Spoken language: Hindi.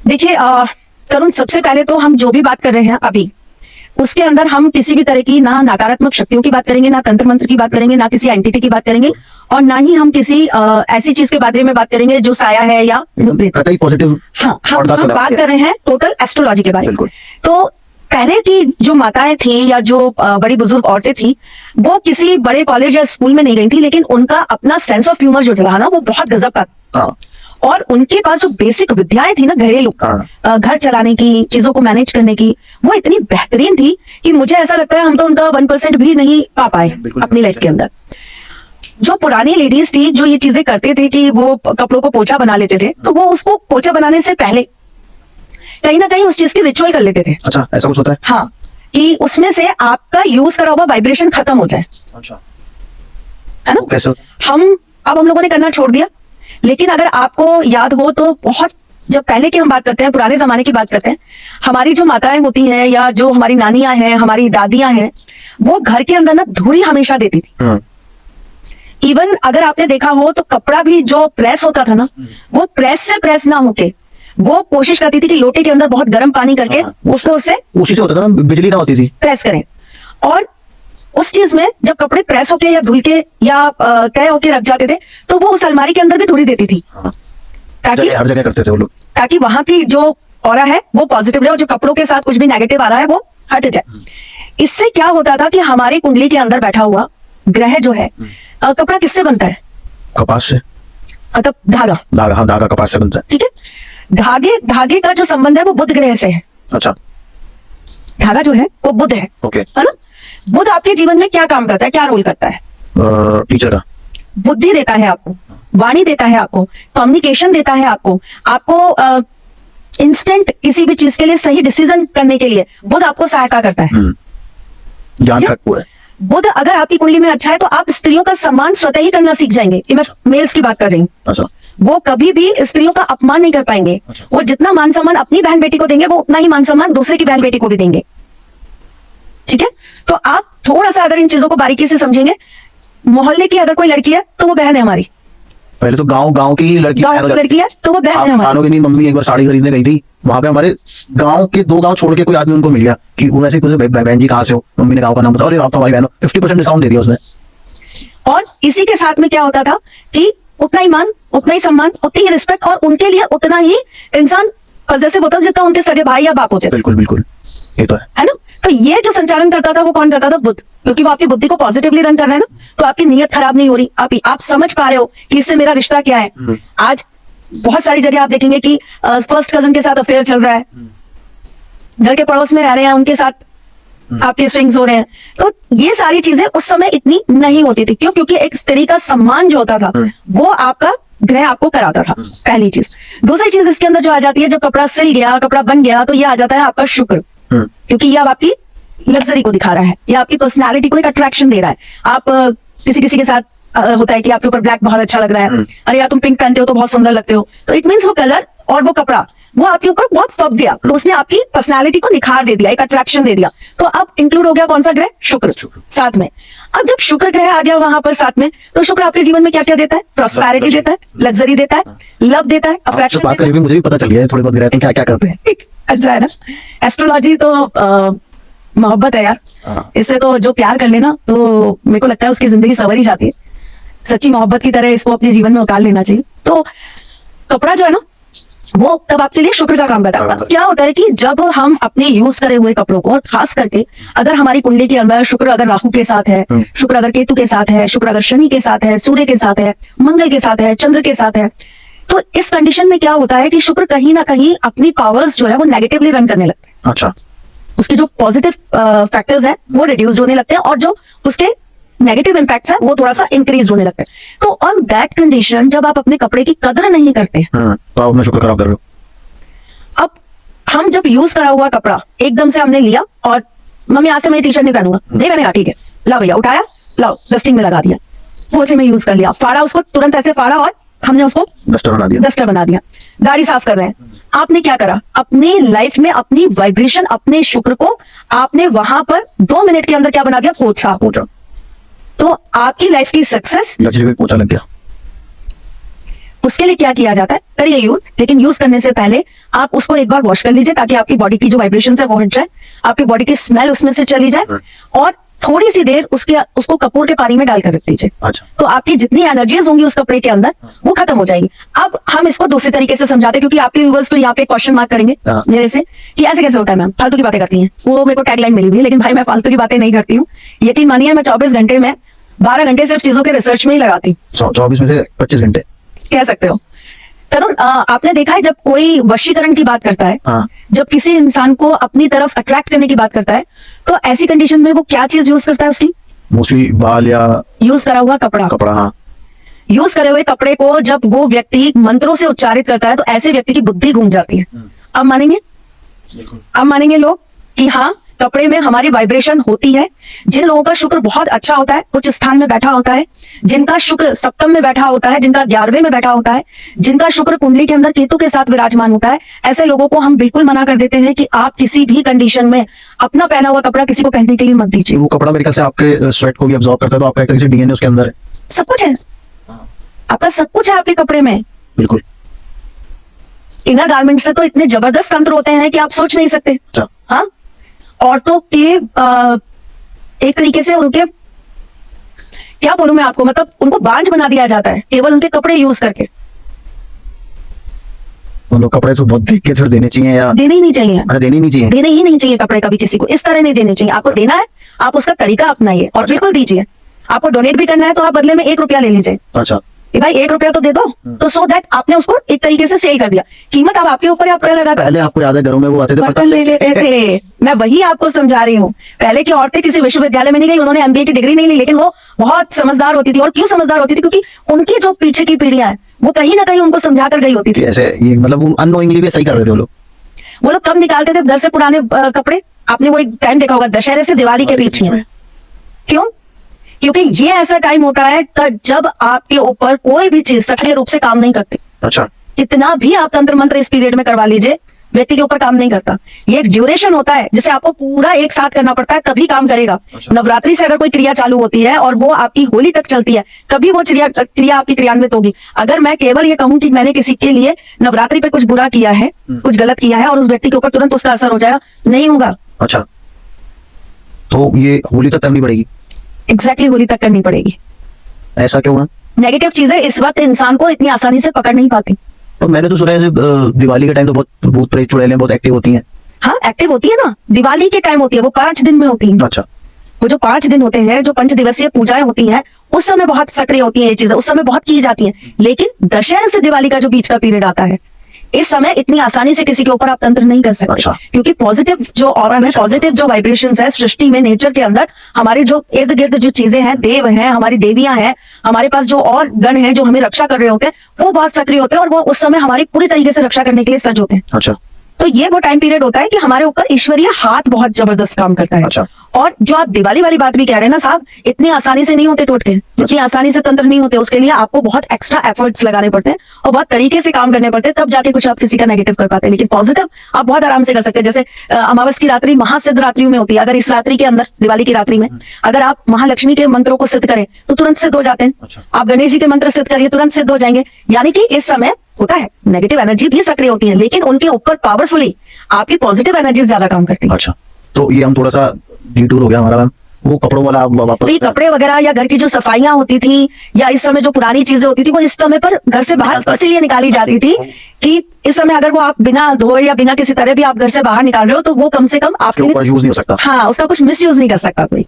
देखिए तरुण, सबसे पहले तो हम जो भी बात कर रहे हैं अभी, उसके अंदर हम किसी भी तरह की ना नकारात्मक शक्तियों की बात करेंगे, ना तंत्र मंत्र की बात करेंगे, ना किसी एंटिटी की बात करेंगे, और ना ही हम किसी ऐसी चीज के बारे में बात करेंगे जो साया है या कतई पॉजिटिव। हाँ, हम बात कर रहे हैं टोटल एस्ट्रोलॉजी के बारे में। तो पहले की जो माताएं थी या जो बड़ी बुजुर्ग औरतें थी, वो किसी बड़े कॉलेज या स्कूल में नहीं गई थी, लेकिन उनका अपना सेंस ऑफ ह्यूमर जो चला ना, वो बहुत गजब का था। और उनके पास जो बेसिक विद्याएं थी ना, घरेलू घर चलाने की, चीजों को मैनेज करने की, वो इतनी बेहतरीन थी कि मुझे ऐसा लगता है हम तो उनका 1% भी नहीं पा पाए अपनी लाइफ के अंदर। जो पुरानी लेडीज थी, जो ये चीजें करते थे कि वो कपड़ों को पोछा बना लेते थे, तो वो उसको पोछा बनाने से पहले कहीं ना कहीं उस चीज की रिचुअल कर लेते थे। अच्छा, ऐसा कुछ होता है? हाँ, कि उसमें से आपका यूज करा हुआ वाइब्रेशन खत्म हो जाए। अच्छा, है ना? कैसे? हम लोगों ने करना छोड़ दिया, लेकिन अगर आपको याद हो तो बहुत, जब पहले की हम बात करते हैं, पुराने जमाने की बात करते हैं, हमारी जो माताएं होती हैं या जो हमारी नानियां हैं, हमारी दादियां हैं, वो घर के अंदर ना धुरी हमेशा देती थी। इवन अगर आपने देखा हो तो कपड़ा भी जो प्रेस होता था ना, वो प्रेस से प्रेस ना होके वो कोशिश करती थी कि लोटे के अंदर बहुत गर्म पानी करके उसको उससे उसी से होता था ना, बिजली का होती थी, प्रेस करें। और उस चीज में जब कपड़े प्रेस होके या धुल के या तय होके रख जाते थे, तो वो उस अलमारी के अंदर भी धुरी देती थी, ताकि हर जगह करते थे वो लोग, ताकि वहां की जो ऑरा है वो पॉजिटिव रहे और जो कपड़ों के साथ कुछ भी नेगेटिव आ रहा है वो हट जाए। इससे क्या होता था कि हमारी कुंडली के अंदर बैठा हुआ ग्रह जो है, कपड़ा किससे बनता है? कपास से, मतलब धागा। धागा, हाँ, धागा कपास से बनता है। ठीक है, धागे का जो संबंध है वो बुध ग्रह से है। अच्छा, धागा जो है वो बुध है, ओके, है ना? बुध आपके जीवन में क्या काम करता है, क्या रोल करता है? टीचर का। बुद्धि देता है आपको, वाणी देता है आपको, कम्युनिकेशन देता है आपको इंस्टेंट किसी भी चीज के लिए सही डिसीजन करने के लिए बुध आपको सहायता करता है। ज्ञान का वो है। बुध अगर आपकी कुंडली में अच्छा है तो आप स्त्रियों का सम्मान स्वतः ही करना सीख जाएंगे। कि मैं मेल्स की बात कर रही हूँ। अच्छा, वो कभी भी स्त्रियों का अपमान नहीं कर पाएंगे। अच्छा। वो जितना मान सम्मान अपनी बहन बेटी को देंगे, वो उतना ही मान सम्मान दूसरे की बहन बेटी को भी देंगे। ठीक है, तो आप थोड़ा सा अगर इन चीजों को बारीकी से समझेंगे, मोहल्ले की अगर कोई लड़की है तो वो बहन है हमारी। पहले तो गांव की लड़की है तो वो बहन है हमारी। मानोगे नहीं, मम्मी एक बार साड़ी खरीदने गई थी, वहां पे हमारे गांव के 2 गांव छोड़ के कोई आदमी उनको मिल गया कि वैसे बहन जी कहाँ से हो, मम्मी ने गांव का नाम बताया, अरे आप तो हमारी बहन हो, 50% डिस्काउंट दे दिया उसने। और इसी के साथ में क्या होता था कि उतना ही मान, उतना ही सम्मान, उतनी ही रिस्पेक्ट, और उनके लिए उतना ही इंसान जैसे होता जितना उनके सगे भाई या बाप होते। बिल्कुल बिल्कुल, ये तो है ना? तो ये जो संचालन करता था वो कौन करता था? बुध। क्योंकि वो आपकी बुद्धि को पॉजिटिवली रन कर रहा है ना, तो आपकी नीयत खराब नहीं हो रही, आप समझ पा रहे हो कि इससे मेरा रिश्ता क्या है। आज बहुत सारी जगह आप देखेंगे कि फर्स्ट कजन के साथ अफेयर चल रहा है, घर के पड़ोस में रह रहे हैं, उनके साथ आपके स्विंग्स हो रहे हैं। तो ये सारी चीजें उस समय इतनी नहीं होती थी। क्यों? क्योंकि एक स्त्री का सम्मान जो होता था वो आपका ग्रह आपको कराता था। पहली चीज। दूसरी चीज इसके अंदर जो आ जाती है, जब कपड़ा सिल गया, कपड़ा बन गया, तो ये आ जाता है आपका शुक्र। क्योंकि ये अब आपकी लग्जरी को दिखा रहा है, या आपकी पर्सनालिटी को एक अट्रैक्शन दे रहा है। आप किसी के साथ होता है कि आपके ऊपर ब्लैक बहुत अच्छा लग रहा है, अरे यार तुम पिंक पहनते हो तो बहुत सुंदर लगते हो, तो इट मीन्स वो कलर और वो कपड़ा वो आपके ऊपर बहुत फब गया, तो उसने आपकी पर्सनालिटी को निखार दे दिया, एक अट्रैक्शन दे दिया। तो अब इंक्लूड हो गया कौन सा ग्रह? शुक्र साथ में। अब जब शुक्र ग्रह आ गया वहां पर साथ में, तो शुक्र आपके जीवन में क्या क्या देता है? प्रॉस्पेरिटी देता है, लग्जरी देता है, लव देता है, अफेक्शन देता है। मुझे भी पता चल गया थोड़े बहुत ग्रह क्या क्या करते हैं। अच्छा है ना? एस्ट्रोलॉजी तो मोहब्बत है यार। इससे तो जो प्यार कर लेना, तो मेरे को लगता है उसकी जिंदगी संवर ही जाती है। सच्ची मोहब्बत की तरह इसको अपने जीवन में उतार लेना चाहिए। तो कपड़ा जो है ना, वो तब आपके लिए शुक्र का काम करता है। क्या होता है कि जब हम अपने यूज करे हुए कपड़ों को, और खास करके अगर हमारी कुंडली के अंदर शुक्र अगर राहु के साथ है, शुक्र अगर केतु के साथ है, शुक्र अगर शनि के साथ है, सूर्य के साथ है, मंगल के साथ है, चंद्र के साथ है, तो इस कंडीशन में क्या होता है कि शुक्र कहीं ना कहीं अपनी पावर्स जो है वो नेगेटिवली रन करने लगते हैं। अच्छा, उसके जो पॉजिटिव फैक्टर्स हैं वो रिड्यूस होने लगते हैं, और जो उसके नेगेटिव इंपैक्ट्स हैं वो थोड़ा सा इंक्रीज होने लगते हैं। तो ऑन दैट कंडीशन जब आप अपने कपड़े की कदर नहीं करते, तो आप अपना शुक्र खराब कर रहे हो। अब हम जब यूज करा हुआ कपड़ा एकदम से हमने लिया और मम्मी आज से मैं टी शर्ट नहीं पहनूंगा, नहीं पहनेगा, ठीक है, लाओ भैया, उठाया, लाओ डस्टिंग में लगा दिया, पोछे में यूज कर लिया, फाड़ा उसको, तुरंत ऐसे फाड़ा और हमने उसको डस्टर बना दिया। गाड़ी साफ कर रहे हैं, आपने क्या करा? अपनी लाइफ में अपनी वाइब्रेशन, अपने शुक्र को आपने वहां पर 2 मिनट के अंदर क्या बना दिया? पोछा। तो आपकी लाइफ की सक्सेस पोछा लग गया। उसके लिए क्या किया जाता है, करिए यूज, लेकिन यूज करने से पहले आप उसको एक बार वॉश कर लीजिए ताकि आपकी बॉडी की जो वाइब्रेशन है वो हट जाए, आपकी बॉडी की स्मेल उसमें से चली जाए, और थोड़ी सी देर उसको कपूर के पानी में डालकर रख दीजिए। अच्छा। तो आपकी जितनी एनर्जीज होंगी उस कपड़े के अंदर वो खत्म हो जाएगी। अब हम इसको दूसरे तरीके से समझाते हैं, क्योंकि आपके व्यूअर्स तो यहाँ पे क्वेश्चन मार्क करेंगे मेरे से कि ऐसे कैसे होता है मैम, फालतू की बातें करती हैं। वो मेरे को टैगलाइन मिली हुई है, लेकिन भाई मैं फालतू की बातें नहीं करती हूँ। यकीन मानिए मैं 24 घंटे में 12 घंटे सिर्फ चीजों के रिसर्च में ही लगाती हूँ। 24 में से 25 घंटे कह सकते हो। तरुण, आपने देखा है जब कोई वशीकरण की बात करता है, हाँ। जब किसी इंसान को अपनी तरफ अट्रैक्ट करने की बात करता है, तो ऐसी कंडीशन में वो क्या चीज यूज करता है उसकी? मोस्टली बाल या यूज करा हुआ कपड़ा। कपड़ा। हाँ। यूज करे हुए कपड़े को जब वो व्यक्ति मंत्रों से उच्चारित करता है तो ऐसे व्यक्ति की बुद्धि घूम जाती है। अब मानेंगे? अब मानेंगे लोग कि हाँ, कपड़े में हमारी वाइब्रेशन होती है। जिन लोगों का शुक्र बहुत अच्छा होता है, कुछ स्थान में बैठा होता है, जिनका शुक्र सप्तम में बैठा होता है, जिनका 11वें में बैठा होता है, जिनका शुक्र कुंडली के अंदर केतु के साथ विराजमान होता है, ऐसे लोगों को हम बिल्कुल मना कर देते हैं कि आप किसी भी कंडीशन में अपना पहना हुआ कपड़ा किसी को पहनने के लिए मत दीजिए। वो कपड़ा मेरे ख्याल से आपके स्वेट को भी अब्सॉर्ब करता है, तो आपका एक तरीके से डीएनए उसके अंदर है। सब कुछ है, आपका सब कुछ है आपके कपड़े में। बिल्कुल। इनर गारमेंट से तो इतने जबरदस्त तंत्र होते हैं कि आप सोच नहीं सकते। अच्छा। हाँ, औरतों के एक तरीके से उनके, क्या बोलूं मैं आपको, मतलब उनको बांझ बना दिया जाता है केवल उनके कपड़े यूज करके। उन लोग कपड़े तो बहुत देख के फिर देने चाहिए या देने ही नहीं चाहिए, अच्छा देने ही नहीं चाहिए। देने ही नहीं चाहिए कपड़े कभी किसी को, इस तरह नहीं देने चाहिए। आपको देना है, आप उसका तरीका अपनाइए और बिल्कुल दीजिए। आपको डोनेट भी करना है तो आप बदले में 1 रुपया ले लीजिए। अच्छा। कि भाई 1 रुपया तो दे दो, तो सो दैट आपने उसको एक तरीके से सेल कर दिया। कीमत अब आपके ऊपर, आप लगा। पहले आपको याद है घरों में वो आते थे बर्तन ले लेते थे, मैं वही आपको समझा रही हूँ। पहले की औरतें किसी विश्वविद्यालय में नहीं गई, उन्होंने एमबीए की डिग्री नहीं ली, लेकिन वो बहुत समझदार होती थी। और क्यों समझदार होती थी? क्योंकि उनकी जो पीछे की पीढ़ियां हैं वो कहीं ना कहीं उनको समझा कर गई होती थी। ऐसे ये मतलब वो अननोइंगली भी सही कर रहे थे वो लोग। वो लोग कब निकालते थे घर से पुराने कपड़े? आपने वो एक टाइम देखा होगा दशहरे से दिवाली के बीच में। क्यों? क्योंकि ये ऐसा टाइम होता है जब आपके ऊपर कोई भी चीज सक्रिय रूप से काम नहीं करती। अच्छा। कितना भी आप तंत्र मंत्र इस पीरियड में करवा लीजिए, व्यक्ति के ऊपर काम नहीं करता। ये एक ड्यूरेशन होता है जिसे आपको पूरा एक साथ करना पड़ता है, तभी काम करेगा। अच्छा। नवरात्रि से अगर कोई क्रिया चालू होती है और वो आपकी होली तक चलती है, तभी वो क्रिया आपकी क्रियान्वित होगी। अगर मैं केवल ये कहूं कि मैंने किसी के लिए नवरात्रि पे कुछ बुरा किया है, कुछ गलत किया है, और उस व्यक्ति के ऊपर तुरंत उसका असर हो जाएगा, नहीं होगा। अच्छा। तो ये होली तक करनी पड़ेगी? एग्जैक्टली, होली तक करनी पड़ेगी। ऐसा क्यों है? नेगेटिव चीजें इस वक्त इंसान को इतनी आसानी से पकड़ नहीं पाती। तो मैंने तो सुना है दिवाली के टाइम तो बहुत भूत प्रेत चुड़ैलें बहुत एक्टिव होती हैं। हाँ, एक्टिव होती है ना, दिवाली के टाइम होती है, वो 5 दिन में होती है। अच्छा। वो जो 5 दिन होते हैं, जो 5 दिवसीय पूजाएं होती हैं, उस समय बहुत सक्रिय होती है ये चीजें, उस समय बहुत की जाती हैं। लेकिन दशहरा से दिवाली का जो बीच का पीरियड आता है, इस समय इतनी आसानी से किसी के ऊपर आप तंत्र नहीं कर सकते। अच्छा। क्योंकि पॉजिटिव जो ऑरा है, पॉजिटिव जो वाइब्रेशंस है सृष्टि में, नेचर के अंदर, हमारे जो इर्द गिर्द जो चीजें हैं, देव हैं, हमारी देवियां हैं, हमारे पास जो और गण हैं जो हमें रक्षा कर रहे होते हैं, वो बहुत सक्रिय होते हैं और वो उस समय हमारी पूरी तरीके से रक्षा करने के लिए सज्ज होते हैं। अच्छा। तो ये वो टाइम पीरियड होता है कि हमारे ऊपर ईश्वरीय हाथ बहुत जबरदस्त काम करता है। अच्छा। और जो आप दिवाली वाली बात भी कह रहे हैं ना साहब, इतनी आसानी से नहीं होते टोटके, इतनी आसानी से तंत्र नहीं होते। उसके लिए आपको बहुत एक्स्ट्रा एफर्ट्स लगाने पड़ते हैं और बहुत तरीके से काम करने पड़ते हैं, तब जाके कुछ आप किसी का नेगेटिव कर पाते हैं। लेकिन पॉजिटिव आप बहुत आराम से कर सकते हैं। जैसे अमावस की रात्रि महासिद्ध रात्रि में होती है, अगर इस रात्रि के अंदर, दिवाली की रात्रि में अगर आप महालक्ष्मी के मंत्रों को सिद्ध करें तो तुरंत सिद्ध हो जाते हैं। अच्छा। आप गणेश जी के मंत्र सिद्ध करिए, तुरंत सिद्ध हो जाएंगे। यानी कि इस समय होता है नेगेटिव एनर्जी भी सक्रिय होती है, लेकिन उनके ऊपर पावरफुली आपकी पॉजिटिव एनर्जी ज्यादा काम करती है। अच्छा। तो ये हम थोड़ा सा डिटूर हो गया हमारा मैम, वो कपड़ों वाला तो वापस ये कपड़े वगैरह या घर की जो सफाइयां होती थी या इस समय जो पुरानी चीजें होती थी, वो इस समय पर घर से बाहर इसीलिए निकाली जाती थी कि इस समय अगर वो आप बिना धोए या बिना किसी तरह भी आप घर से बाहर निकाल रहे हो तो वो कम से कम आपके ऊपर यूज नहीं हो सकता। हाँ, उसका कुछ मिस यूज नहीं कर सकता कोई।